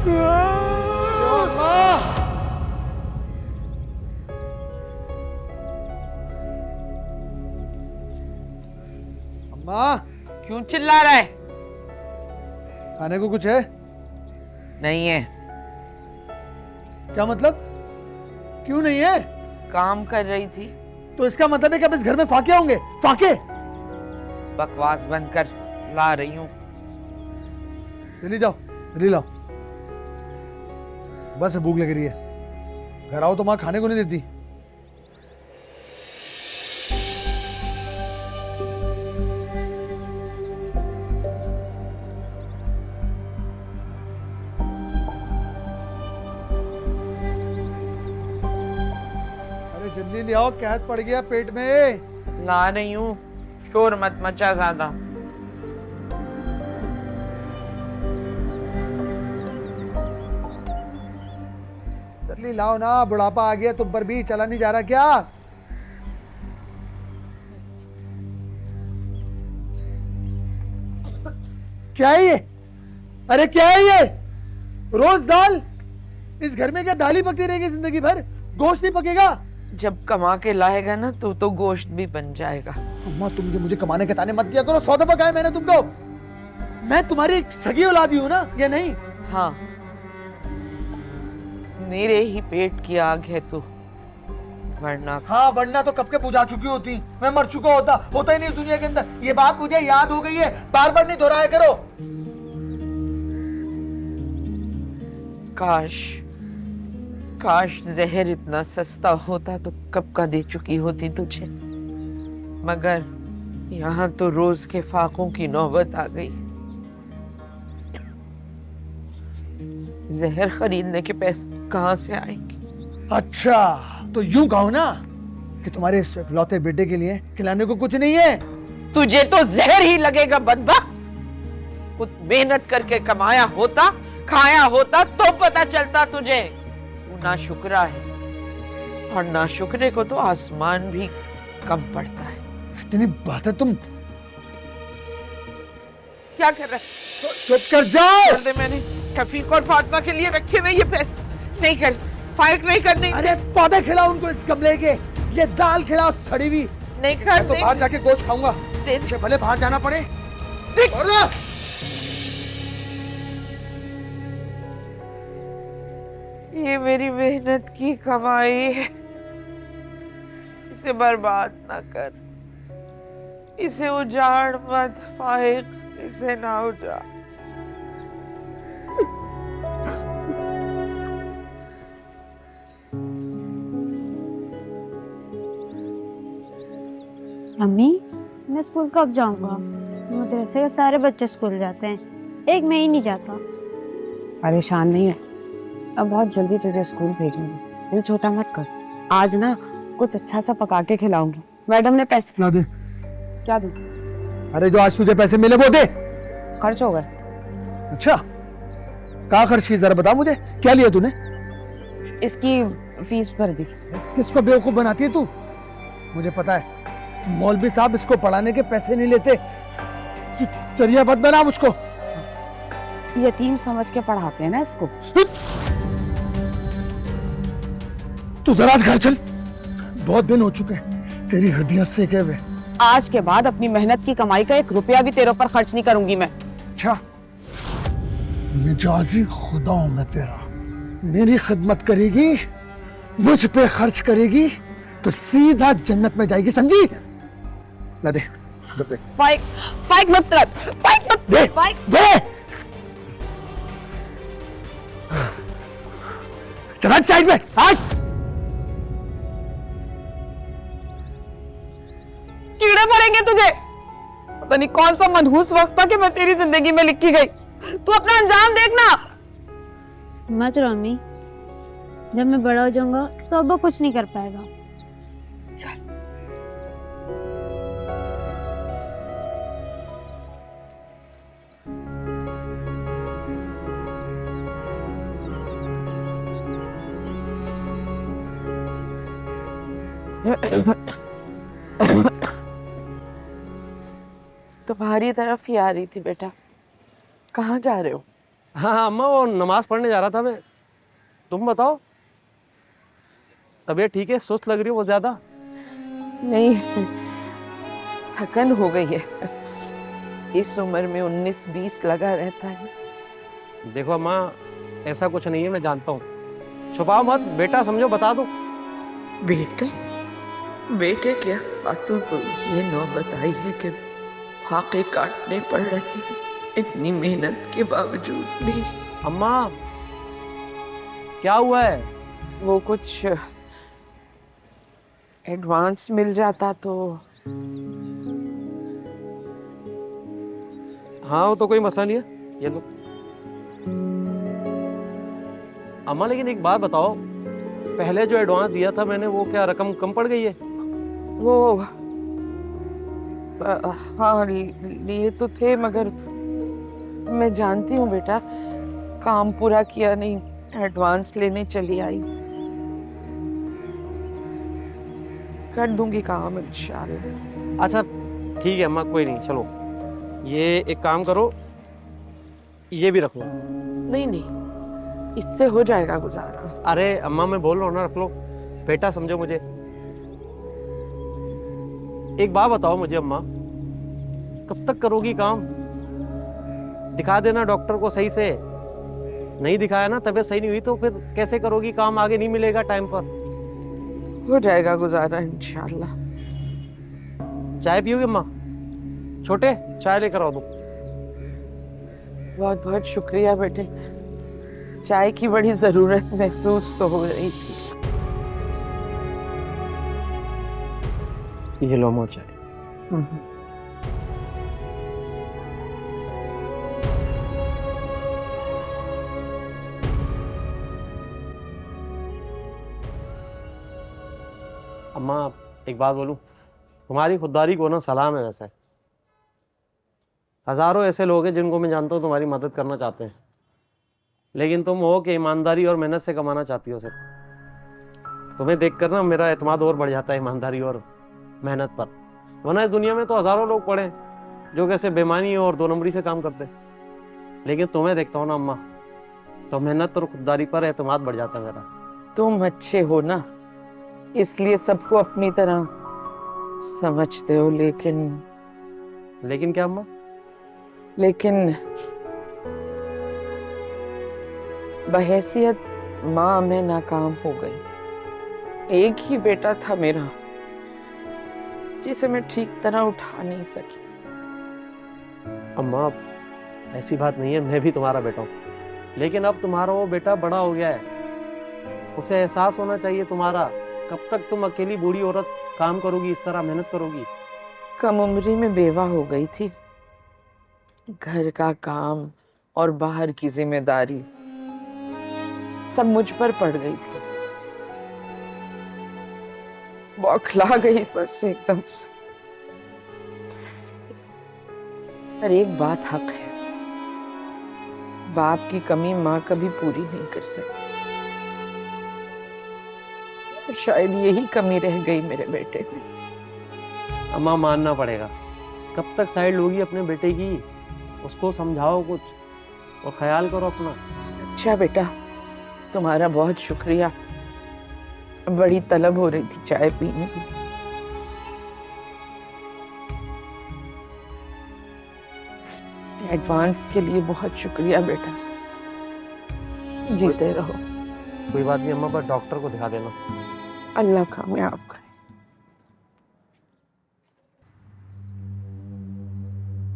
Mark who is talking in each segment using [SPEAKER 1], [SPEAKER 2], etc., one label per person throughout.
[SPEAKER 1] अम्मा,
[SPEAKER 2] क्यों चिल्ला रहा है?
[SPEAKER 1] खाने को कुछ है?
[SPEAKER 2] नहीं है।
[SPEAKER 1] क्या मतलब? क्यों नहीं है?
[SPEAKER 2] काम कर रही थी।
[SPEAKER 1] तो इसका मतलब है कि अब इस घर में फाके होंगे? फाके?
[SPEAKER 2] बकवास बंद कर, ला रही हूँ।
[SPEAKER 1] जल्दी जाओ, जल्दी लाओ। बस भूख लग रही है। घर आओ तो माँ खाने को नहीं देती। अरे जल्दी ले आओ, कैद पड़ गया पेट में।
[SPEAKER 2] ला रही हूँ, शोर मत मचा ज्यादा।
[SPEAKER 1] जल्दी लाओ ना, बुढ़ापा आ गया तुम पर भी, चला नहीं जा रहा क्या? क्या है ये? अरे क्या है ये? रोज दाल? इस घर में क्या दाल ही पकती रहेगी जिंदगी भर? गोश्त नहीं पकेगा?
[SPEAKER 2] जब कमा के लाएगा ना तो गोश्त भी बन जाएगा।
[SPEAKER 1] अम्मा, तुम मुझे कमाने के ताने मत दिया करो। 100 दफा कहा है मैंने तुमको। मैं तुम्हारी सगी औलादी हूं ना, या नहीं?
[SPEAKER 2] हाँ, मेरे ही पेट की आग है तू, वरना
[SPEAKER 1] हाँ, वरना तो कब के बुझा चुकी होती। मैं मर चुका होता ही नहीं इस दुनिया के अंदर। ये बात मुझे याद हो गई है, बार बार नहीं दोहराया करो।
[SPEAKER 2] काश जहर इतना सस्ता होता तो कब का दे चुकी होती तुझे, मगर यहाँ तो रोज के फाकों की नौबत आ गई। जहर खरीदने के पैसे कहाँ से आएंगे?
[SPEAKER 1] अच्छा, तो यूं कहो ना कि तुम्हारे इस इकलौते बेटे के लिए खिलाने को कुछ नहीं है।
[SPEAKER 2] तुझे तो जहर ही लगेगा बदबख्त। कुछ मेहनत करके कमाया होता, खाया होता तो पता चलता तुझे। तू नाशुक्रा है, और नाशुक्रे को तो आसमान भी कम पड़ता है।
[SPEAKER 1] इतनी बातें तुम
[SPEAKER 2] क्या कर रहा है?
[SPEAKER 1] चुप कर जाओ।
[SPEAKER 2] कर दे, मैंने शफीक और फातिमा के लिए रखे हुए ये पैसे। नहीं कर, फाइट नहीं करने।
[SPEAKER 1] अरे पौधे खिलाओ उनको इस गमले के, ये दाल खिलाओ सड़ी हुई।
[SPEAKER 2] नहीं कर,
[SPEAKER 1] तो बाहर जाके गोश्त खाऊंगा, भले बाहर जाना पड़े।
[SPEAKER 2] ये मेरी मेहनत की कमाई है, इसे बर्बाद ना कर, इसे उजाड़ मत फाइक, इसे ना उजाड़।
[SPEAKER 3] मम्मी, मैं स्कूल कब जाऊंगा? मदरसे के सारे बच्चे स्कूल जाते हैं, एक मैं ही नहीं जाता।
[SPEAKER 4] परेशान नहीं है, अब बहुत जल्दी तुझे स्कूल भेजूंगी। दिल छोटा मत कर। आज ना कुछ अच्छा सा पका के खिलाऊंगी। मैडम ने पैसे
[SPEAKER 1] ला दे।
[SPEAKER 4] क्या दूं?
[SPEAKER 1] अरे जो आज तुझे पैसे मिले वो दे।
[SPEAKER 4] खर्च हो गए।
[SPEAKER 1] अच्छा, कहाँ खर्च की, जरा बता मुझे। क्या लिया तूने?
[SPEAKER 4] इसकी फीस भर दी।
[SPEAKER 1] किसको बेवकूफ बनाती है तू? मुझे पता है, मौलवी साहब इसको पढ़ाने के पैसे नहीं लेते। चरिया मत बना मुझको।
[SPEAKER 4] यतीम समझ के पढ़ाते हैं ना इसको।
[SPEAKER 1] तू जरा घर चल, बहुत दिन हो चुके हैं तेरी हड्डियां सेके हुए।
[SPEAKER 4] आज के बाद अपनी मेहनत की कमाई का 1 रुपया भी तेरे ऊपर खर्च नहीं करूंगी मैं।
[SPEAKER 1] अच्छा, मिजाजी खुदा हूं मैं तेरा। मेरी खिदमत करेगी, मुझ पे खर्च करेगी तो सीधा जन्नत में जाएगी, समझी? ना दे, दे।
[SPEAKER 4] फाइक मत कर, फाइक मत
[SPEAKER 1] दे,
[SPEAKER 4] फाइक।
[SPEAKER 1] दे। चल साइड में, आज
[SPEAKER 4] कीड़े पड़ेंगे तुझे। पता नहीं कौन सा मनहूस वक्त था कि मैं तेरी जिंदगी में लिखी गई। तू अपना अंजाम देखना।
[SPEAKER 3] मत रो मम्मी, जब मैं बड़ा हो जाऊंगा तो अब्बा कुछ नहीं कर पाएगा।
[SPEAKER 2] तुम्हारी तरफ ही आ रही थी बेटा। कहाँ जा रहे हो?
[SPEAKER 5] हाँ हाँ अम्मा, वो नमाज पढ़ने जा रहा था मैं। तुम बताओ, तबीयत ठीक है? सुस्त लग रही हो वो ज़्यादा।
[SPEAKER 2] नहीं, थकन हो गई है। इस उम्र में 19-20 लगा रहता है।
[SPEAKER 5] देखो अम्मा, ऐसा कुछ नहीं है, मैं जानता हूँ। छुपाओ मत, बेटा समझो, बता दो।
[SPEAKER 2] बेटे? बेटे क्या बातों तो ये नौबत आई है कि फाके काटने पड़ रहे हैं इतनी मेहनत के बावजूद भी।
[SPEAKER 5] अम्मा क्या हुआ है?
[SPEAKER 2] वो कुछ एडवांस मिल जाता तो।
[SPEAKER 5] हाँ वो तो कोई मसला नहीं है, ये लो। अम्मा लेकिन एक बात बताओ, पहले जो एडवांस दिया था मैंने, वो क्या रकम कम पड़ गई है?
[SPEAKER 2] वो हाँ लिए तो थे, मगर मैं जानती हूँ बेटा, काम पूरा किया नहीं, एडवांस लेने चली आई। कर दूंगी काम इंशाल्लाह।
[SPEAKER 5] अच्छा ठीक है अम्मा, कोई नहीं, चलो ये एक काम करो, ये भी रख लो।
[SPEAKER 2] नहीं नहीं, इससे हो जाएगा गुजारा।
[SPEAKER 5] अरे अम्मा मैं बोल रहा हूँ ना, रख लो, बेटा समझो मुझे। एक बात बताओ मुझे अम्मा, कब तक करोगी काम? दिखा देना डॉक्टर को सही से। नहीं दिखाया ना, तबीयत सही नहीं हुई तो फिर कैसे करोगी काम? आगे नहीं मिलेगा टाइम पर।
[SPEAKER 2] हो जाएगा गुजारा इंशाल्लाह।
[SPEAKER 5] चाय पियोगे अम्मा? छोटे चाय लेकर आओ तुम।
[SPEAKER 2] बहुत बहुत शुक्रिया बेटे, चाय की बड़ी जरूरत महसूस तो हो रही थी।
[SPEAKER 5] ये लो अम्मा चाय। अम्मा एक बात बोलूं, तुम्हारी खुददारी को ना सलाम है। वैसे हजारों ऐसे लोग हैं जिनको मैं जानता हूँ तुम्हारी मदद करना चाहते हैं, लेकिन तुम हो कि ईमानदारी और मेहनत से कमाना चाहती हो सिर्फ। तुम्हें देखकर ना मेरा एतमाद और बढ़ जाता है ईमानदारी और मेहनत पर। वरना इस दुनिया में तो हजारों लोग पड़े हैं जो कैसे बेईमानी और दो नंबरी से काम करते हैं, लेकिन तुम्हें देखता हूँ ना अम्मा, तो मेहनत और खुददारी पर एतमाद बढ़ जाता है मेरा।
[SPEAKER 2] तुम अच्छे हो ना, इसलिए सबको अपनी तरह समझते हो,
[SPEAKER 5] लेकिन क्या अम्मा?
[SPEAKER 2] लेकिन बहैसियत माँ मैं नाकाम हो गई। एक ही बेटा था मेरा जिसे मैं ठीक तरह उठा नहीं सकी।
[SPEAKER 5] अम्मा ऐसी बात नहीं है, मैं भी तुम्हारा बेटा हूँ, लेकिन अब तुम्हारा वो बेटा बड़ा हो गया है, उसे एहसास होना चाहिए तुम्हारा। कब तक तुम अकेली बूढ़ी औरत काम करोगी, इस तरह मेहनत करोगी?
[SPEAKER 2] कम उम्री में बेवा हो गई थी, घर का काम और बाहर की जिम्मेदारी सब मुझ पर पड़ गई थी। बौखला गई बस एकदम से। पर एक बात हक है, बाप की कमी माँ कभी पूरी नहीं कर सकती। शायद यही कमी रह गई मेरे बेटे में।
[SPEAKER 5] अम्मा मानना पड़ेगा, कब तक साइड लोगी अपने बेटे की? उसको समझाओ कुछ और ख्याल करो अपना।
[SPEAKER 2] अच्छा बेटा, तुम्हारा बहुत शुक्रिया। बड़ी तलब हो रही थी चाय पीने की। एडवांस के लिए बहुत शुक्रिया बेटा, जीते रहो।
[SPEAKER 5] कोई बात नहीं अम्मा, पर डॉक्टर को दिखा देना।
[SPEAKER 2] अल्लाह कामयाब करे।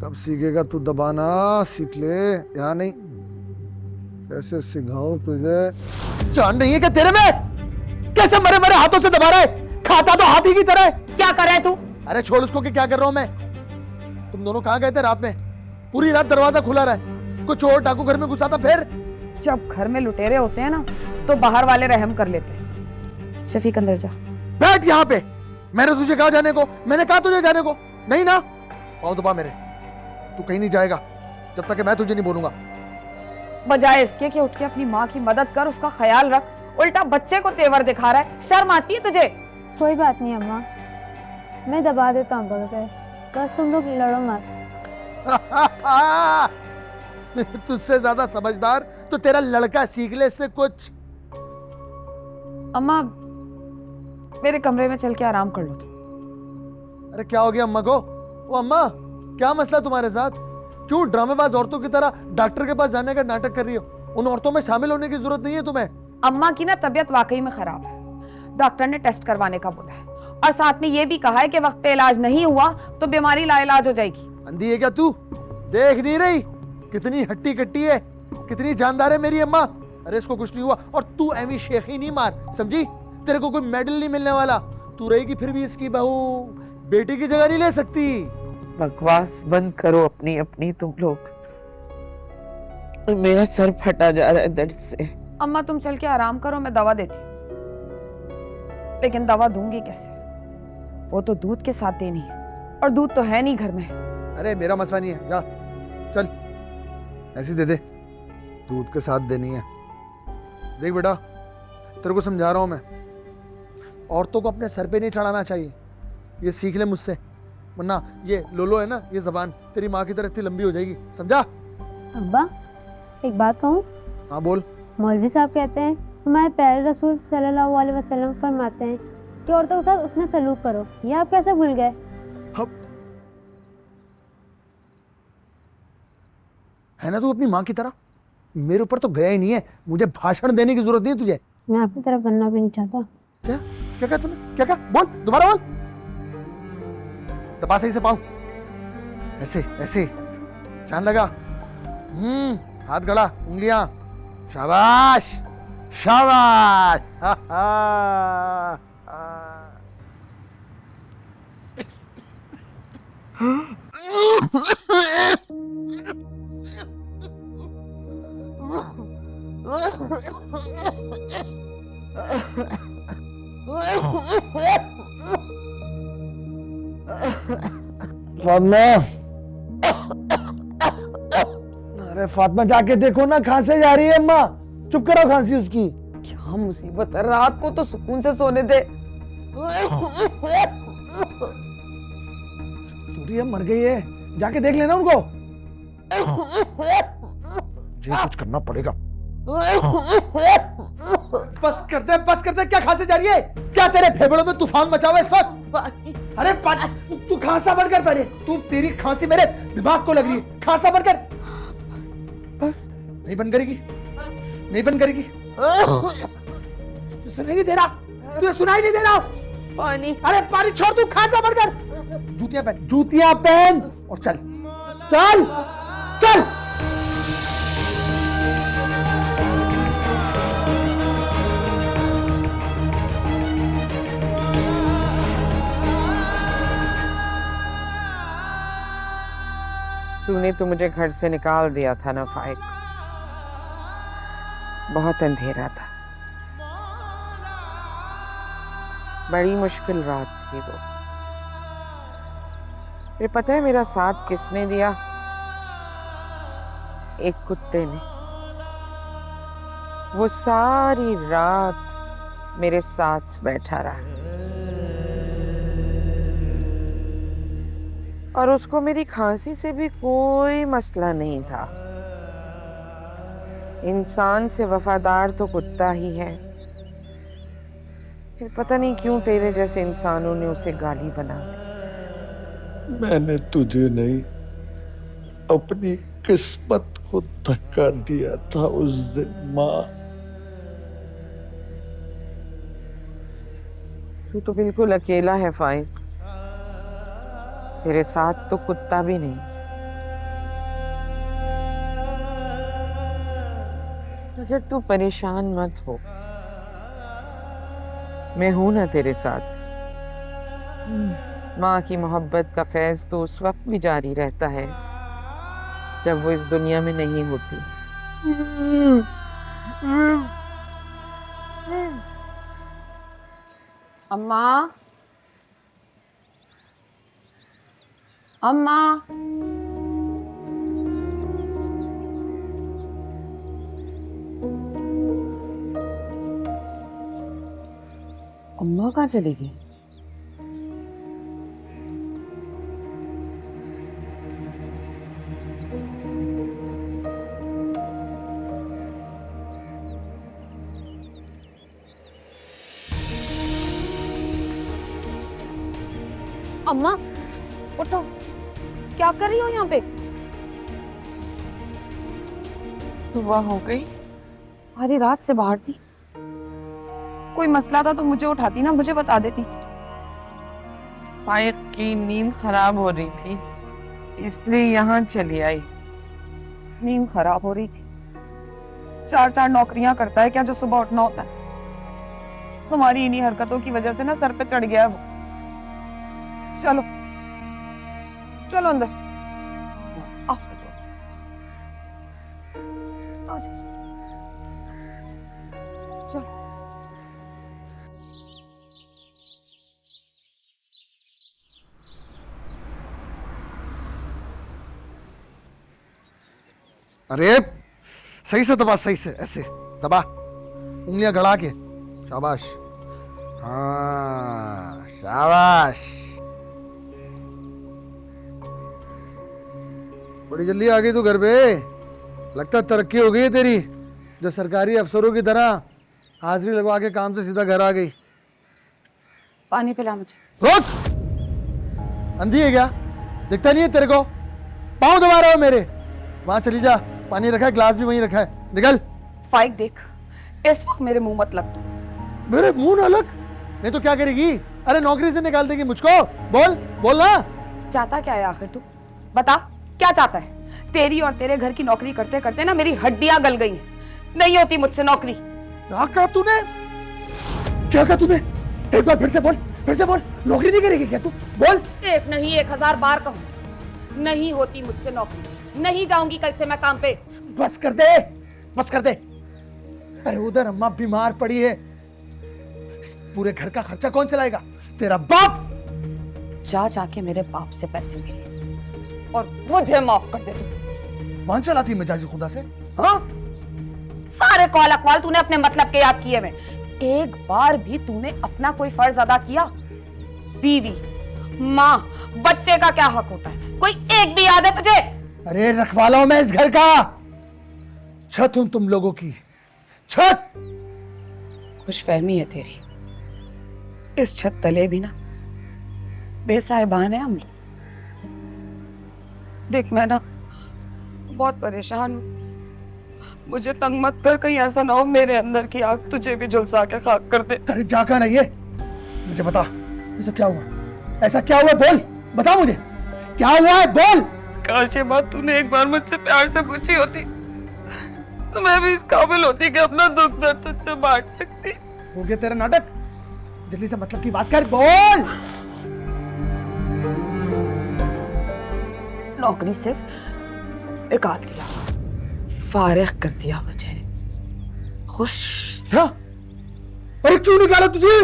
[SPEAKER 1] कब सीखेगा तू दबाना? सीख ले, यहाँ नहीं। कैसे सिखाऊं तुझे? जान नहीं है क्या तेरे में? कैसे मरे मरे हाथों से दबा रहा है? खाता तो हाथी की तरह है।
[SPEAKER 6] क्या कर रहा है तू?
[SPEAKER 1] अरे छोड़ उसको, कि क्या कर रहा हूं मैं? तुम दोनों कहाँ गए थे रात में? पूरी रात दरवाजा खुला रहा, कोई चोर डाकू घर में घुसा था। फिर
[SPEAKER 4] जब घर में लुटेरे होते हैं ना, तो बाहर वाले रहम कर लेते हैं। शफीक अंदर जा।
[SPEAKER 1] बैठ यहाँ पे। मैंने तुझे कहा जाने को? मैंने कहा तुझे जाने को? नहीं ना? पाँव दबा मेरे। तू कहीं नहीं जाएगा जब तक कि मैं तुझे नहीं बोलूंगा।
[SPEAKER 4] बजाय इसके कि उठ के अपनी माँ की मदद कर, उसका ख्याल रख, उल्टा बच्चे को तेवर दिखा रहा है। शर्म आती है तुझे?
[SPEAKER 3] कोई बात नहीं अम्मा, मैं दबा देता हूँ बगल पे, बस तुम लोग लड़ो मत।
[SPEAKER 1] तुझसे ज्यादा समझदार तो तेरा लड़का, सीख ले इससे कुछ।
[SPEAKER 4] अम्मा मेरे कमरे में चल के आराम कर लो तुम।
[SPEAKER 1] अरे क्या हो गया अम्मा को? वो अम्मा, क्या मसला तुम्हारे साथ? क्यों ड्रामेबाज औरतों की तरह डॉक्टर के पास जाने का नाटक कर रही हो? उन औरतों में शामिल होने की जरूरत नहीं है तुम्हें।
[SPEAKER 4] अम्मा की ना तबीयत वाकई में खराब है, डॉक्टर ने टेस्ट करवाने का बोला है और साथ में ये भी कहा है कि वक्त पे इलाज नहीं हुआ तो बीमारी लाइलाज हो जाएगी।
[SPEAKER 1] अंधी है क्या तू? देख नहीं रही कितनी हट्टी कट्टी है, कितनी जानदार है मेरी अम्मा। अरे इसको कुछ नहीं हुआ और तू एमी शेख ही नहीं मार, समझी? तेरे को कोई मेडल नहीं मिलने वाला। तू रहेगी फिर भी इसकी बहू, बेटी की जगह नहीं ले सकती।
[SPEAKER 2] बकवास बंद करो अपनी अपनी तुम लोग। मेरा सर फटा जा रहा है दर्द से।
[SPEAKER 4] अम्मा तुम चल के आराम करो, मैं दवा देती हूँ। लेकिन दवा दूंगी कैसे? वो तो दूध के साथ देनी है और दूध तो है नहीं घर में।
[SPEAKER 1] अरे मेरा मसला नहीं है, जा चल ऐसे दे दे, दूध के साथ देनी है। देख बेटा, तेरे को समझा रहा हूं मैं, औरतों को अपने सर पे नहीं चढ़ाना चाहिए। ये सीख ले मुझसे, वरना ये लोलो है ना, ये जबान तेरी माँ की तरह इतनी लंबी हो जाएगी, समझा?
[SPEAKER 3] अब्बा एक बात कहूँ?
[SPEAKER 1] हाँ बोल।
[SPEAKER 3] मौलवी साहब कहते हैं हमारे प्यारे रसूल सल्लल्लाहु अलैहि वसल्लम फरमाते हैं कि औरतों के साथ उसने सलूक करो। ये आप कैसे भूल गए?
[SPEAKER 1] है ना तू अपनी माँ की तरह? मेरे ऊपर तो गया ही नहीं है, मुझे भाषण देने की जरूरत नहीं है तुझे।
[SPEAKER 3] मैं आपकी तरफ बनना भी नहीं चाहता।
[SPEAKER 1] क्या क्या कहा तूने? क्या कहा? बोल, दोबारा बोल। दबा सही से पाँव, ऐसे ऐसे, चांद लगा, हाथ गड़ा, उंगलियां, शाबाश शाबाश। हा, हा, हा। फातिमा, अरे फातिमा जाके देखो ना, खांसे जा रही है अम्मा। चुप करो खांसी उसकी।
[SPEAKER 4] क्या मुसीबत है, रात को तो सुकून से सोने दे।
[SPEAKER 1] टूटी है, मर गई है, जाके देख लेना उनको। मुझे कुछ करना पड़ेगा। बस करते, क्या खांसी जा रही है? क्या तेरे फेफड़ों में तूफान मचा हुआ है इस वक्त? अरे तू खांसा बंद कर पहले। तेरी खांसी मेरे दिमाग को लग रही है। खांसा बंद कर। नहीं बंद करेगी, नहीं बंद करेगी। तू सुनाई नहीं दे रहा, तुझे सुनाई नहीं दे रहा।
[SPEAKER 2] पानी।
[SPEAKER 1] अरे पानी छोड़, तू खांसा बंद कर। जूतियां पहन और चल चल चल।
[SPEAKER 2] तूने तो मुझे घर से निकाल दिया था ना फाइक, बहुत अंधेरा था, बड़ी मुश्किल रात थी वो। फिर पता है मेरा साथ किसने दिया? एक कुत्ते ने। वो सारी रात मेरे साथ बैठा रहा और उसको मेरी खांसी से भी कोई मसला नहीं था। इंसान से वफादार तो कुत्ता ही है। फिर पता नहीं क्यों तेरे जैसे इंसानों ने उसे गाली बना दी।
[SPEAKER 6] मैंने तुझे नहीं, अपनी किस्मत को धक्का दिया था उस दिन माँ।
[SPEAKER 2] तू तो बिल्कुल अकेला है फाइक, तेरे साथ तो कुत्ता भी नहीं। मगर तू परेशान मत हो, मैं हूं ना तेरे साथ। माँ की मोहब्बत का फैज तो उस वक्त भी जारी रहता है जब वो इस दुनिया में नहीं होती।
[SPEAKER 4] अम्मा, अम्मा, अम्मा कहाँ चली गई? अम्मा उठो, क्या कर रही हो यहाँ पे?
[SPEAKER 2] सुबह हो गई?
[SPEAKER 4] सारी रात से बाहर थी। कोई मसला था तो मुझे उठाती ना, मुझे बता देती।
[SPEAKER 2] फायर की नींद खराब हो रही थी, इसलिए यहाँ चली आई।
[SPEAKER 4] नींद खराब हो रही थी? 4-4 नौकरियां करता है क्या जो सुबह उठना होता है? तुम्हारी इन्हीं हरकतों की वजह से ना सर पे चढ़ गया है वो। चलो चलो अंदर आओ। आ जाओ। चलो।
[SPEAKER 1] अरे सही से दबा, सही से, ऐसे दबा, उंगलियां गड़ा के। शाबाश, हाँ शाबाश। बड़ी जल्दी आ गई तू घर पे, लगता है तरक्की हो गई है तेरी, जो सरकारी अफसरों की तरह हाजिरी लगवा के काम से सीधा घर आ गई।
[SPEAKER 4] पानी पिला मुझे।
[SPEAKER 1] रोक, अंधी है क्या? दिखता नहीं है तेरे को? पाँव दबा रहे हो मेरे? वहां चली जा, पानी रखा है, ग्लास भी वहीं रखा है, निकल।
[SPEAKER 4] फाइक देख, इस वक्त मेरे मुंह मत लग तू।
[SPEAKER 1] मेरे मुंह ना लग, नहीं तो क्या करेगी? अरे नौकरी से निकाल देगी मुझको। बोल बोल ना।
[SPEAKER 4] चाहता क्या है आखिर तू? बता क्या चाहता है? तेरी और तेरे घर की नौकरी करते करते ना मेरी हड्डियां गल गई हैं। नहीं होती मुझसे नौकरी।
[SPEAKER 1] क्या कहा तूने? क्या कहा तूने? एक बार फिर से बोल, फिर से बोल। नौकरी नहीं करेगी क्या तू? बोल।
[SPEAKER 4] एक नहीं 1000 बार कहूं, नहीं होती मुझसे नौकरी। नहीं जाऊंगी कल से मैं काम पे।
[SPEAKER 1] बस कर दे, बस कर दे। अरे उधर अम्मा बीमार पड़ी है, इस पूरे घर का खर्चा कौन चलाएगा? तेरा बाप।
[SPEAKER 4] जा जाके मेरे बाप से पैसे मिले और मुझे माफ कर दे तू।
[SPEAKER 1] कौन चलाती मिजाजी खुदा से? हाँ,
[SPEAKER 4] सारे कॉल अकवाल तूने अपने मतलब के याद किए में। एक बार भी तूने अपना कोई फर्ज अदा किया? बीवी, माँ, बच्चे का क्या हक होता है? कोई एक भी याद है तुझे?
[SPEAKER 1] अरे रखवाला हूं मैं इस घर का, छत हूं तुम लोगों की, छत।
[SPEAKER 4] खुशफहमी है तेरी। इस छत तले भी ना बेसाहिबान है हम लोग। देख मैं ना बहुत परेशान हूं, मुझे तंग मत कर, कहीं ऐसा ना हो मेरे अंदर की आग तुझे भी झुलसा के खाक कर दे।
[SPEAKER 1] अरे जाका नहीं है, मुझे बता ऐसा क्या हुआ? ऐसा क्या हुआ? बोल, बता मुझे क्या हुआ है, बोल।
[SPEAKER 2] काश ये बात तूने एक बार मुझसे प्यार से पूछी होती तो मैं भी इस काबिल होती कि अपना दुख दर्द तुझसे बांट सकती।
[SPEAKER 1] हो गया तेरा नाटक, जल्दी से मतलब की बात कर, बोल।
[SPEAKER 4] नौकरी से निकाल दिया, फारिग कर दिया मुझे। खुश?
[SPEAKER 1] क्या? अरे क्यों निकाला तुझे?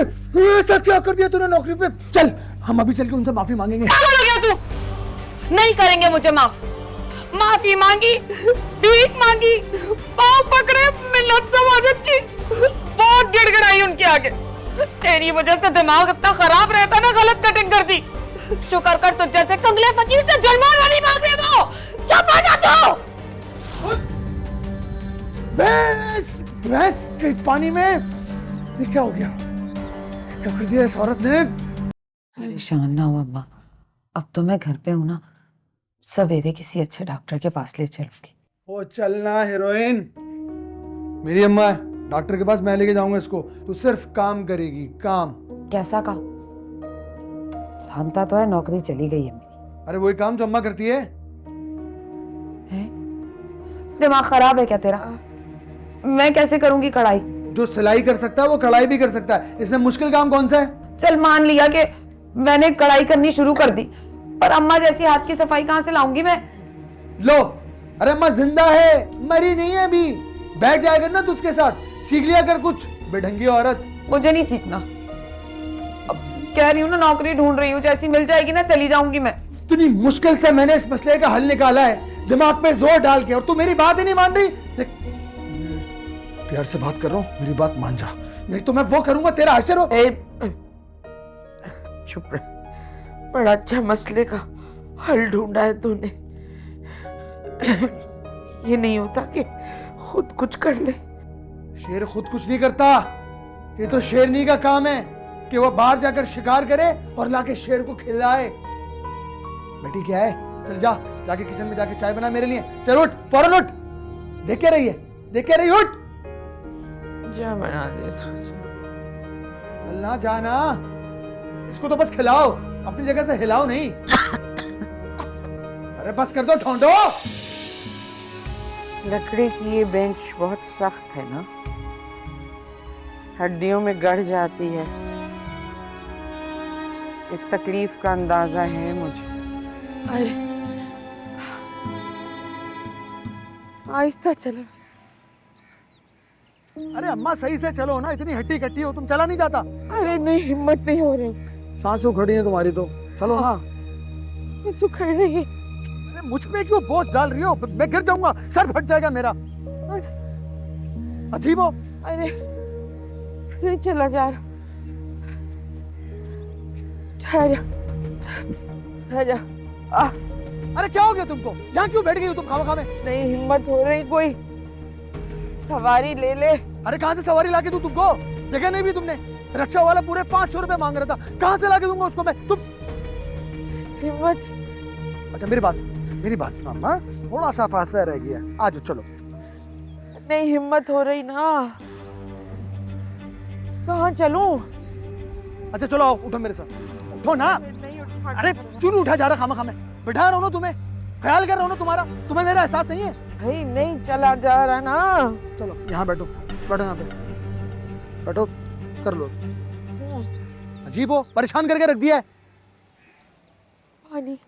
[SPEAKER 1] ऐसा क्या कर दिया तूने नौकरी पे? चल हम अभी चल के उनसे माफी मांगेंगे।
[SPEAKER 4] क्या बोल गया तू? नहीं करेंगे मुझे माफ। माफी मांगी, भीख मांगी, पाँव पकड़े, मिन्नत समाजत की, बहुत गिड़गिड़ाई उनके आगे। तेरी वजह से दिमाग इतना खराब रहता ना, गलत कटिंग कर दी। शुक्र कर तुझ जैसे कंगले फकीर से जलमान वाली मांग रहे वो। चुप हो जा तू।
[SPEAKER 1] भैंस, भैंस के पानी में ये क्या हो गया? क्या कर दिया इस औरत ने?
[SPEAKER 4] परेशान ना हो अम्मा, अब तो मैं घर पे हूँ ना, सवेरे किसी अच्छे डॉक्टर के पास ले चलूंगी।
[SPEAKER 1] ओ चलना हीरोइन, मेरी अम्मा है, डॉक्टर के पास मैं लेके जाऊंगा इसको। तू सिर्फ काम करेगी, काम।
[SPEAKER 4] कैसा काम? जानता तो है नौकरी चली गई है मेरी।
[SPEAKER 1] अरे वही काम जो अम्मा करती है।
[SPEAKER 4] दिमाग खराब है क्या तेरा? मैं कैसे करूंगी कढ़ाई?
[SPEAKER 1] जो सिलाई कर सकता है वो कढ़ाई भी कर सकता है, इसमें मुश्किल काम कौन सा है?
[SPEAKER 4] चल मान लिया कि मैंने कढ़ाई करनी शुरू कर दी, पर अम्मा जैसी हाथ की सफाई कहां से लाऊंगी मैं?
[SPEAKER 1] लो, अरे अम्मा जिंदा है, मरी नहीं है अभी। बैठ जाएगा ना तू उसके साथ, सीख लिया कर कुछ, बेढंगी औरत।
[SPEAKER 4] मुझे नहीं सीखना, अब कह रही हूँ ना नौकरी ढूंढ रही हूँ, जैसी मिल जाएगी ना चली जाऊंगी मैं।
[SPEAKER 1] इतनी मुश्किल से मैंने इस मसले का हल निकाला है, दिमाग पे जोर डाल के, और तू मेरी बात ही नहीं मान रही। देख, प्यार से बात कर रहा हूँ, मेरी बात मान जा, नहीं तो मैं वो करूंगा तेरा हशर हो।
[SPEAKER 2] चुप रह, बड़ा अच्छा मसले का हल ढूंढा है तूने। ये नहीं होता कि खुद कुछ कर ले।
[SPEAKER 1] शेर खुद कुछ नहीं करता, ये तो शेरनी का काम है। कि वो बाहर जाकर शिकार करे और लाके शेर को खिलाए। बेटी क्या है, चल जा, जाके किचन में जाके चाय बना मेरे लिए। चल उठ, फौरन उठ, देख के रही है, देख के रही, उठ।
[SPEAKER 2] जा बना दे।
[SPEAKER 1] चलना, जाना, इसको तो बस खिलाओ, अपनी जगह से हिलाओ नहीं। अरे बस कर दो ठोंडो।
[SPEAKER 2] लकड़ी की ये बेंच बहुत सख्त है ना, हड्डियों में गड़ जाती है। इस तकलीफ का अंदाजा है मुझे। अरे आहिस्ता चलो।
[SPEAKER 1] अरे अम्मा सही से चलो ना, इतनी हड्डी कट्टी हो तुम, चला नहीं जाता।
[SPEAKER 2] अरे नहीं, हिम्मत नहीं हो रही।
[SPEAKER 1] सांसों खड़ी है तुम्हारी तो, चलो ना।
[SPEAKER 2] सुखड़ रही है।
[SPEAKER 1] अरे मुझ पे क्यों बोझ डाल रही हो, मैं गिर जाऊंगा, सर फट जाएगा मेरा। अजीब हो।
[SPEAKER 2] अरे नहीं चला जा रहा। ठहर जा।
[SPEAKER 1] अरे क्या हो गया तुमको, यहाँ क्यों बैठ गई हो तुम खावा में?
[SPEAKER 2] नहीं हिम्मत हो रही, कोई सवारी ले ले।
[SPEAKER 1] अरे कहाँ से सवारी लाके दूं तुमको, देखा नहीं भी तुमने, रक्षा वाला पूरे 500 रुपए मांग रहा था, कहाँ से लाके दूंगा उसको मैं? तुम
[SPEAKER 2] हिम्मत।
[SPEAKER 1] अच्छा मेरी बात सुनो अम्मा, थोड़ा सा फासला रह गया, आ जाओ चलो।
[SPEAKER 2] नहीं हिम्मत हो रही ना, कहाँ चलूं?
[SPEAKER 1] अच्छा चलो आओ, उठो मेरे साथ, उठो ना।
[SPEAKER 2] नहीं उठा।
[SPEAKER 1] अरे क्यों नहीं उठा जा रहा खामा खामे, बैठा रहो ना, तुम्हें ख्याल कर रहा हूँ ना तुम्हारा, तुम्हें मेरा एहसास नहीं है?
[SPEAKER 2] भाई नहीं चला जा रहा ना।
[SPEAKER 1] चलो यहाँ बैठो, बैठो यहाँ पे, बैठो, कर लो। अजीब हो, परेशान करके रख दिया है।
[SPEAKER 2] पानी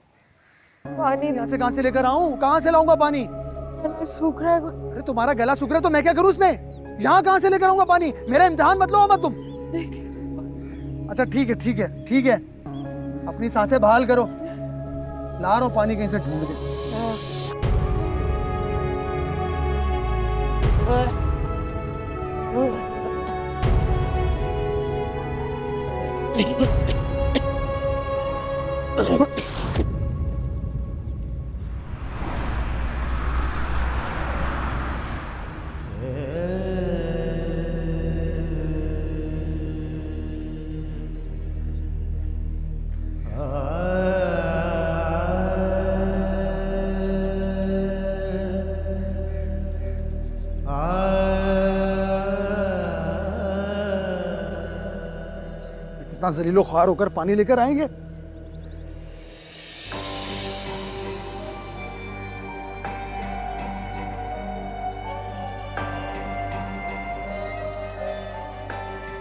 [SPEAKER 2] पानी
[SPEAKER 1] यहाँ से कहाँ से लेकर आऊं, कहाँ से लाऊंगा पानी?
[SPEAKER 2] गला सूख रहा है।
[SPEAKER 1] अरे तुम्हारा गला सूख रहा है तो मैं क्या करूं उसमें, यहाँ कहाँ से लेकर आऊंगा पानी? मेरा इम्तिहान मत लो मत तुम। अच्छा ठीक है ठीक है ठीक है, अपनी सांसें बहाल करो, ला रहा हूं पानी कहीं से ढूंढ के। इतना जलीलो ख्वार होकर पानी लेकर आएंगे?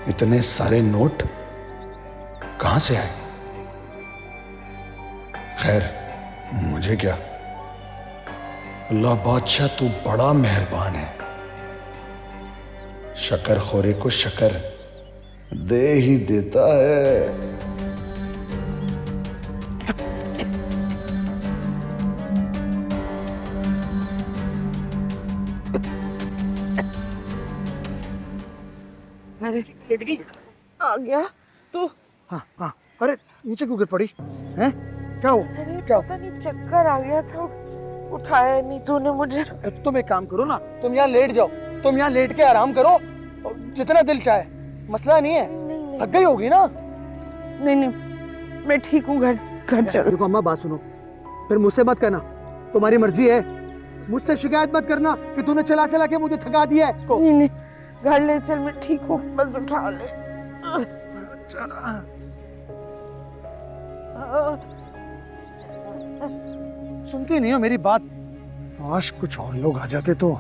[SPEAKER 6] इतने सारे नोट कहां से आए? खैर मुझे क्या, अल्लाह बादशाह तू बड़ा मेहरबान है, शक्कर खोरे को शक्कर दे ही देता है।
[SPEAKER 2] अरे आ गया तू।
[SPEAKER 1] हाँ हाँ, अरे नीचे क्यों गिर पड़ी हैं? क्या हो?
[SPEAKER 2] अरे
[SPEAKER 1] क्या?
[SPEAKER 2] पता नहीं चक्कर आ गया था, उठाया नहीं तूने मुझे।
[SPEAKER 1] तुम एक काम करो ना, तुम यहाँ लेट जाओ, तुम यहाँ लेट के आराम करो जितना दिल चाहे, मसला नहीं है।
[SPEAKER 2] नहीं
[SPEAKER 1] थक गई होगी ना?
[SPEAKER 2] नहीं मैं ठीक हूँ, घर चल।
[SPEAKER 1] देखो अम्मा बात सुनो, फिर मुझसे मत कहना, तुम्हारी मर्जी है, मुझसे शिकायत मत करना कि तूने चला चला के मुझे थका दिया है।
[SPEAKER 2] नहीं घर ले चल, मैं ठीक हूँ, बस उठा ले।
[SPEAKER 1] सुनती नहीं हो मेरी बात, आज कुछ और लोग आ जाते तो।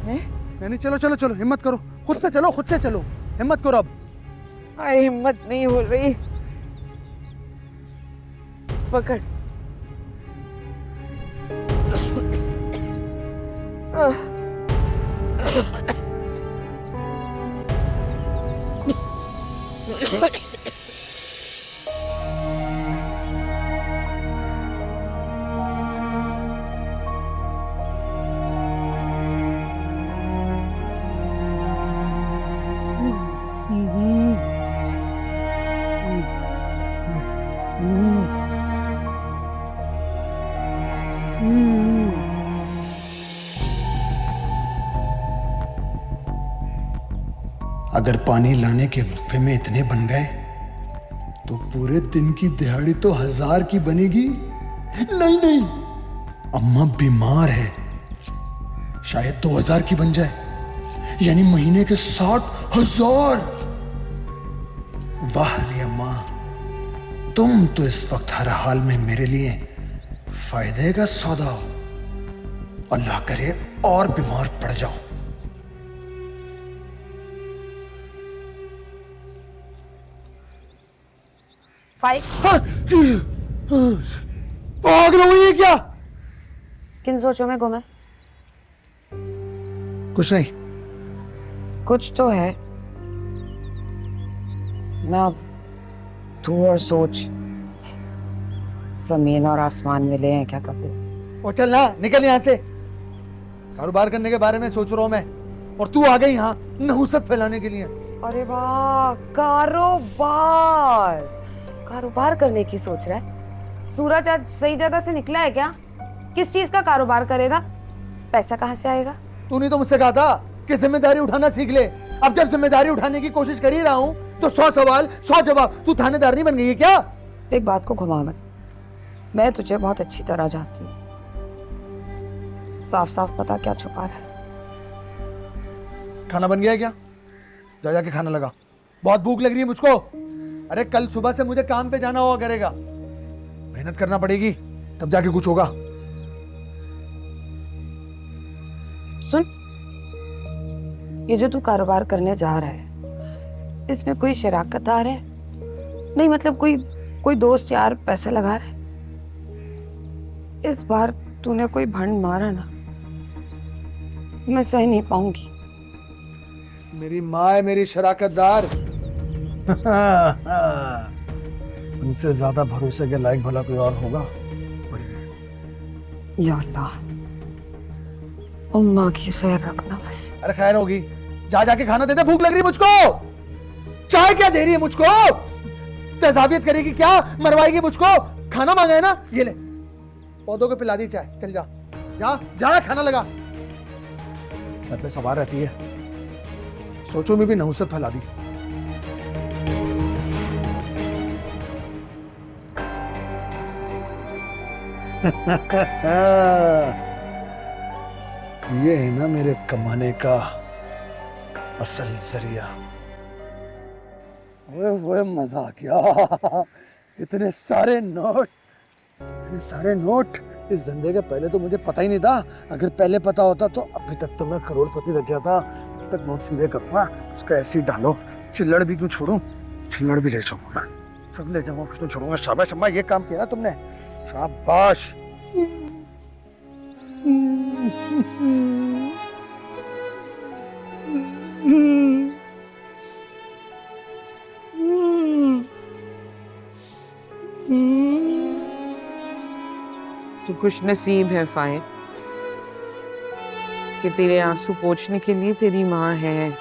[SPEAKER 1] नहीं चलो चलो चलो, हिम्मत करो, खुद से चलो, खुद से चलो, हिम्मत करो अब।
[SPEAKER 2] हिम्मत नहीं हो रही, पकड़।
[SPEAKER 6] अगर पानी लाने के वक्फे में इतने बन गए तो पूरे दिन की दिहाड़ी तो 1000 की बनेगी। नहीं नहीं, अम्मा बीमार है, शायद 2000 की बन जाए, यानी महीने के 60,000। वाह रे अम्मा, तुम तो इस वक्त हर हाल में मेरे लिए फायदे का सौदा हो। अल्लाह करे और बीमार पड़ जाओ।
[SPEAKER 1] पागल हुई है क्या?
[SPEAKER 4] किन सोचों में गुम है?
[SPEAKER 1] कुछ नहीं।
[SPEAKER 4] कुछ तो है ना। तू और सोच जमीन और आसमान मिले हैं क्या कभी?
[SPEAKER 1] ओ चल ना, निकल यहाँ से। कारोबार करने के बारे में सोच रहा हूँ मैं, और तू आ गई यहाँ नहुसत फैलाने के लिए।
[SPEAKER 4] अरे वाह, कारोबार कारोबार करने की सोच रहा है? सूरज आज सही जगह से निकला है क्या? किस चीज का कारोबार करेगा? पैसा कहाँ से आएगा?
[SPEAKER 1] तूने तो मुझसे कहा था कि जिम्मेदारी उठाना सीख ले। अब जब जिम्मेदारी उठाने की कोशिश कर ही रहा हूँ तो 100 सवाल 100 जवाब। तू थानेदार नहीं बन गई है क्या?
[SPEAKER 4] एक बात को घुमा मत, मैं तुझे बहुत अच्छी तरह जानती हूँ। साफ साफ पता क्या छुपा रहा है।
[SPEAKER 1] खाना बन गया है क्या? जा जाके खाना लगा, बहुत भूख लग रही है मुझको। अरे कल सुबह से मुझे काम पे जाना हुआ करेगा, मेहनत करना पड़ेगी, तब जाके कुछ होगा।
[SPEAKER 4] सुन, ये जो तू कारोबार करने जा रहा है, इसमें कोई शराकतदार है? नहीं मतलब कोई दोस्त यार पैसे लगा रहा है? इस बार तूने कोई भंड मारा ना, मैं सह नहीं पाऊंगी।
[SPEAKER 1] मेरी माँ है मेरी शराकतदार। उनसे ज्यादा भरोसे के लायक भला कोई और होगा? कोई नहीं।
[SPEAKER 4] या अल्लाह, उम्मा की खैर रखना बस।
[SPEAKER 1] अरे खैर होगी, जा जाके खाना दे दे, भूख लग रही है मुझको। चाय क्या दे रही है मुझको? तेजाबियत करेगी क्या? मरवाएगी मुझको? खाना मांगा है ना, ये ले, पौधों को पिला दी चाय। चल जा जा जा, खाना लगा। सर पे सवार रहती है, सोचो में भी नहुसत फैला दी। ये है ना मेरे कमाने का असल जरिया। वो मजा आ गया। इतने सारे नोट इस धंधे के पहले तो मुझे पता ही नहीं था। अगर पहले पता होता तो अभी तक तो मैं करोड़पति लग जाता। अब तक नोट सीधे करूंगा, उसको ऐसे ही डालो। चिल्लड़ भी क्यों छोड़ूं, चिल्लड़ भी ले जाऊंगा, सब ले जाऊंगा, कुछ तो छोड़ूंगा। शाबाश अम्मा, ये काम किया ना तुमने, शाबाश।
[SPEAKER 2] तू खुश नसीब है फाइद कि तेरे आंसू पोंछने के लिए तेरी माँ है।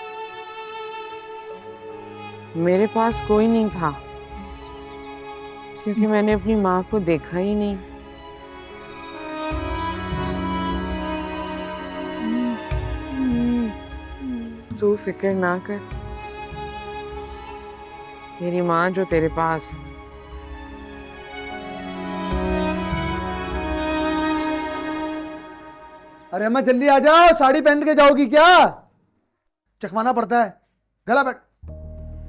[SPEAKER 2] मेरे पास कोई नहीं था क्योंकि मैंने अपनी माँ को देखा ही नहीं। तू फिक्र ना कर, तेरी माँ जो तेरे पास है।
[SPEAKER 1] अरे अम्मा जल्दी आ जाओ, साड़ी पहन के जाओगी क्या? चकवाना पड़ता है, गला बैठ।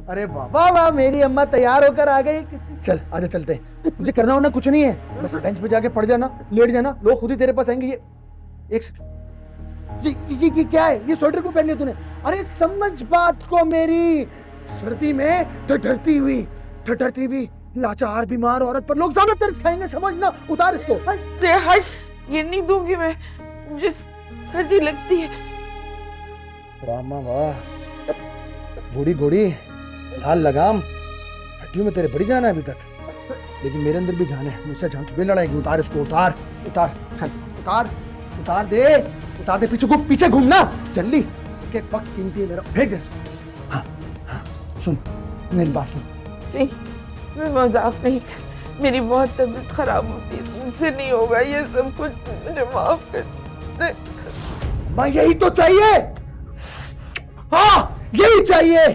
[SPEAKER 1] अरे वाह वाह, मेरी अम्मा तैयार होकर आ गई। चल आजा चलते हैं, मुझे करना होना कुछ नहीं है, बस बेंच पे जाके पड़ जाना, लेट जाना, लोग खुद ही तेरे पास आएंगे। ये एक ये क्या है? ये स्वेटर क्यों पहन लिया तूने? अरे समझ बात को मेरी, सर्दी में ठठरती हुई लाचार बीमार औरत पर लोग ज्यादा तरस खाएंगे, समझना। उतार इसको।
[SPEAKER 2] अरे हाय, ये नहीं दूंगी मैं, मुझे सर्दी लगती है।
[SPEAKER 1] वाह माँ वाह, बूढ़ी घोड़ी, लाल लगाम, हड्डियों में तेरे बड़ी जान है अभी तक, लेकिन मेरे अंदर भी जान है, मुझसे जान तुम्हें लड़ाएगी। उतार इसको, उतार उतार, चल उतार, उतार दे, पीछे घूमना जल्दी, एक वक्त कीमती है मेरा, फेंक दे इसको। हाँ हाँ, सुन मेरी बात सुन।
[SPEAKER 2] नहीं, मैं मजाक नहीं कर, मेरी बहुत तबीयत खराब होती है, मुझसे नहीं होगा ये सब कुछ, मुझे माफ कर दे।
[SPEAKER 1] मैं यही तो चाहिए, हाँ यही चाहिए।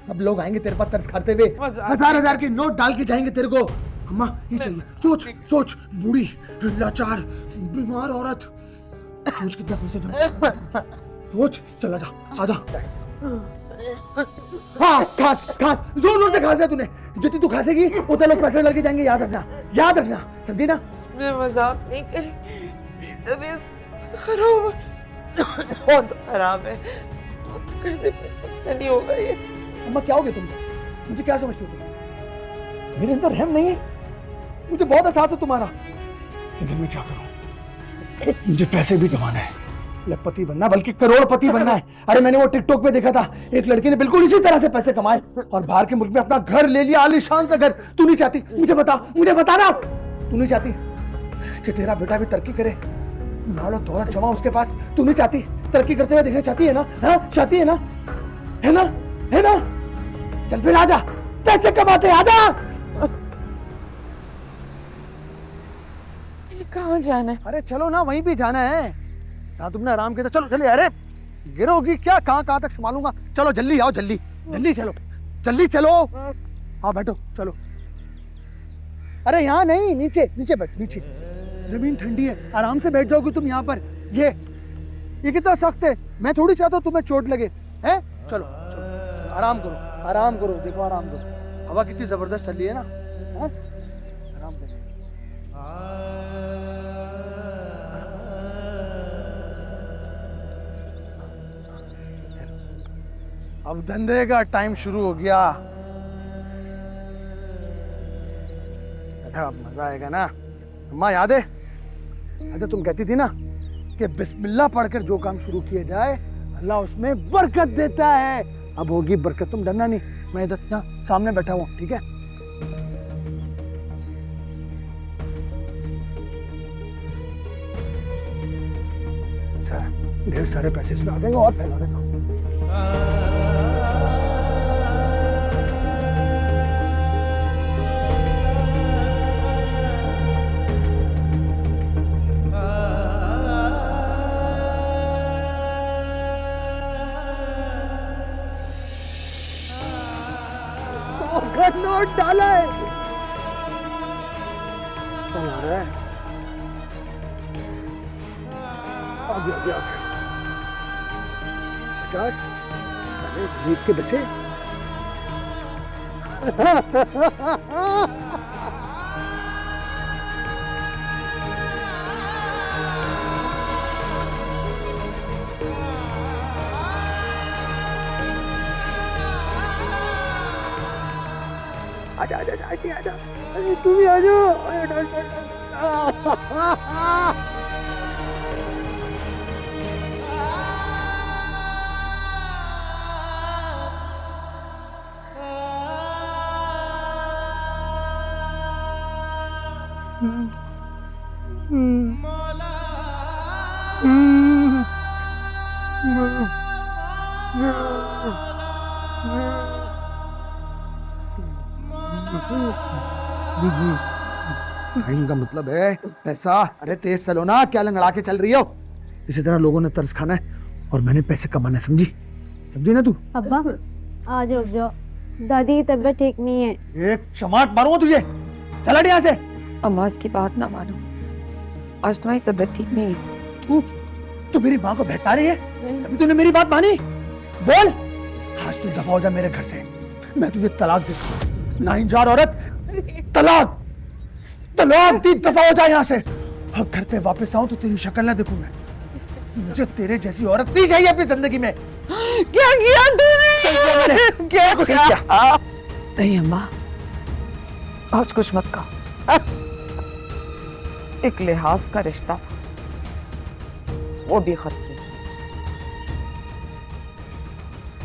[SPEAKER 6] अब लोग आएंगे तेरे पास तरस खाते हुए, हजार हजार के नोट डाल के जाएंगे तेरे को। अम्मा ये चाहिए, सोच सोच, बूढ़ी लाचार बीमार औरत, सोच कितना पैसे जमा, सोच, चला जा, आजा। हाँ खास खास, जोर जोर से खास है तूने, जितनी तू खासेगी उतने लोग पैसे लगे जाएंगे, याद रखना, याद रखना, समझी ना?
[SPEAKER 2] मैं मजाक नहीं करी, मेरी तबीयत खराब है, बहुत खराब है, करने से नहीं होगा ये।
[SPEAKER 6] अम्मा क्या हो गया तुमको, मुझे क्या समझते हो तुम? मेरे अंदर रहम नहीं है, मुझे बहुत एहसास है तुम्हारा, लेकिन मैं क्या करूं, मुझे पैसे भी कमाना है, लखपति बनना बल्कि करोड़पति बनना है। अरे मैंने वो टिकटॉक पे देखा था, एक लड़की ने बिल्कुल इसी तरह से पैसे कमाए और बाहर के मुल्क में अपना घर ले लिया, आलीशान सा घर। तू नहीं चाहती, मुझे बता ना, तू नहीं चाहती कि तेरा बेटा भी तरक्की करे, मालो दौलत जमा उसके पास, तू नहीं चाहती तरक्की करते हुए देखना चाहती है ना? हाँ चाहती है ना? है ना? है ना? चल फिर आजा, पैसे कमाते आजा।
[SPEAKER 2] कहाँ जाना है?
[SPEAKER 1] अरे चलो ना, वहीं भी जाना है, यहाँ तुमने आराम किया था। चलो चलिए, अरे गिरोगी क्या, कहाँ कहाँ तक संभालूंगा। चलो जल्दी आओ, जल्दी जल्दी चलो, जल्दी चलो, हाँ बैठो चलो। अरे यहाँ नहीं, नीचे नीचे बैठ, नीचे जमीन ठंडी है, आराम से बैठ जाओगी तुम यहाँ पर। ये कितना सख्त है, मैं थोड़ी चाहता हूँ तुम्हें चोट लगे हैं। चलो चलो, आराम करो, आराम करो, देखो आराम करो, हवा कितनी जबरदस्त चल रही है ना, हाँ? आराम करो। अब धंधे का टाइम शुरू हो गया, अब मजा आएगा ना। अम्मा याद है, अच्छा तुम कहती थी ना कि बिस्मिल्लाह पढ़कर जो काम शुरू किया जाए अल्लाह उसमें बरकत देता है। अब होगी बरकत, तुम डरना नहीं, मैं इधर यहाँ सामने बैठा हूँ, ठीक है? सर ढेर सारे पैसे इसमें आ देंगे और फैला देगा। नोट डाला है, चला रहा है, आगे आगे आगे 50 साले गरीब के बच्चे। आजा आजा आजा आजा, अरे तू भी आ जाओ। टाइम का मतलब है पैसा। अरे तेज चलो ना, क्या लंगड़ा के चल रही हो? इसी तरह लोगों ने तरस खाना है और मैंने पैसे कमाना है, समझी? समझी ना तू?
[SPEAKER 3] अब्बा आज रुक जाओ, दादी की तबीयत ठीक नहीं है।
[SPEAKER 1] एक चमाट मारूंगा तुझे, चल हट यहाँ से।
[SPEAKER 4] अम्मास की बात ना मानो, आज तुम्हारी तबीयत ठीक नहीं है।
[SPEAKER 1] तू मेरी माँ को बहका रही है? अभी तूने मेरी बात मानी? बोल, आज तू दफा हो जा मेरे घर से, मैं तुझे तलाक देता हूँ। नाइंजार औरत, तलाक तलाक, 3 दफा हो जा यहाँ से। अब घर पे वापस आऊं तो तेरी शक्ल ना देखूं मैं। मुझे तेरे जैसी औरत नहीं चाहिए अपनी जिंदगी में।
[SPEAKER 2] क्या किया तूने? क्या किया?
[SPEAKER 4] नहीं अम्मा, आज कुछ मत कहो। एक लिहाज का रिश्ता था, वो भी खत्म।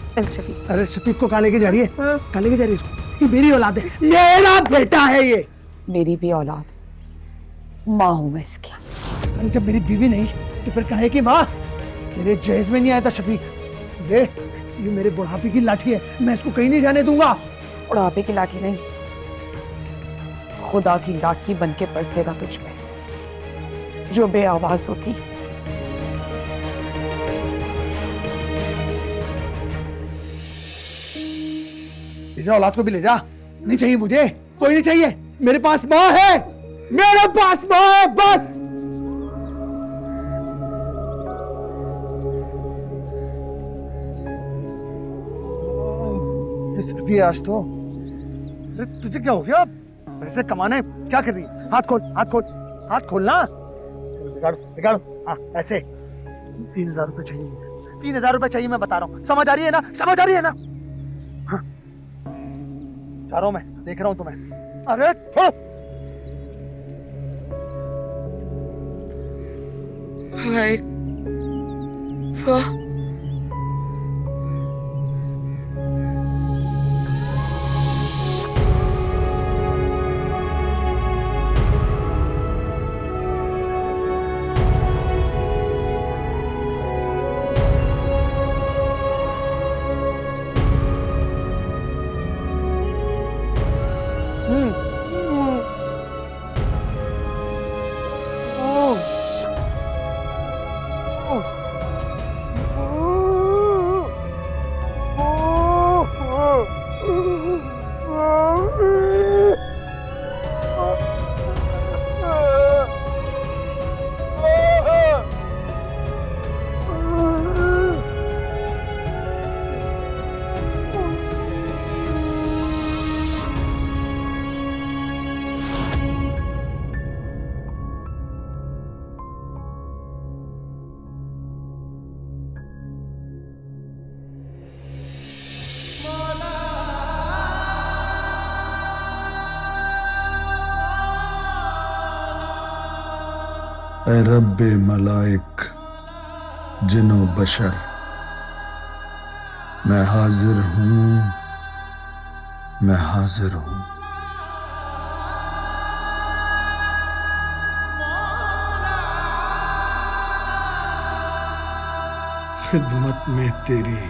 [SPEAKER 4] चल शफीक।
[SPEAKER 1] अरे शफीक को कहाँ लेके जा रही है? कहाँ लेके जा रही है? ये मेरी औलाद है, मेरा बेटा है ये।
[SPEAKER 4] मेरी भी औलाद, माँ हूं मैं इसकी।
[SPEAKER 1] अरे जब मेरी बीवी नहीं तो फिर कहे कि माँ? मेरे जहेज में नहीं आया था शफीक। ये मेरे बुढ़ापे की लाठी है, मैं इसको कहीं नहीं जाने दूंगा।
[SPEAKER 4] बुढ़ापे की लाठी नहीं, खुदा की लाठी बन के बरसेगा तुझ पे, जो बे आवाज होती।
[SPEAKER 1] तीसरे औलाद को भी ले जा। नहीं चाहिए मुझे, कोई नहीं चाहिए। मेरे पास माँ है, मेरे पास माँ है बस। सर्दी है आज तो। अरे तुझे क्या हो गया? पैसे कमाने क्या कर रही है? हाथ खोल, हाथ खोल, हाथ खोलना। निकालो निकालो, हाँ ऐसे। 3000 रुपए चाहिए मुझे, 3000 रुपए चाहिए, मैं बता रहा हूँ। समझ आ रही है ना, समझ आ रही है ना? हाँ जा रहा हूँ मैं, देख रहा हूँ तुम्हें। अरे छोड़ो।
[SPEAKER 2] हाय वाह,
[SPEAKER 6] ऐ रब्बे मलाइक जिनो बशर, मैं हाजिर हूं, मैं हाजिर हूं। खिदमत में तेरी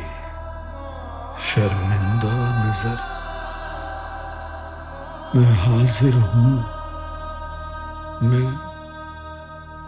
[SPEAKER 6] शर्मिंदा नजर, मैं हाजिर हूं, मैं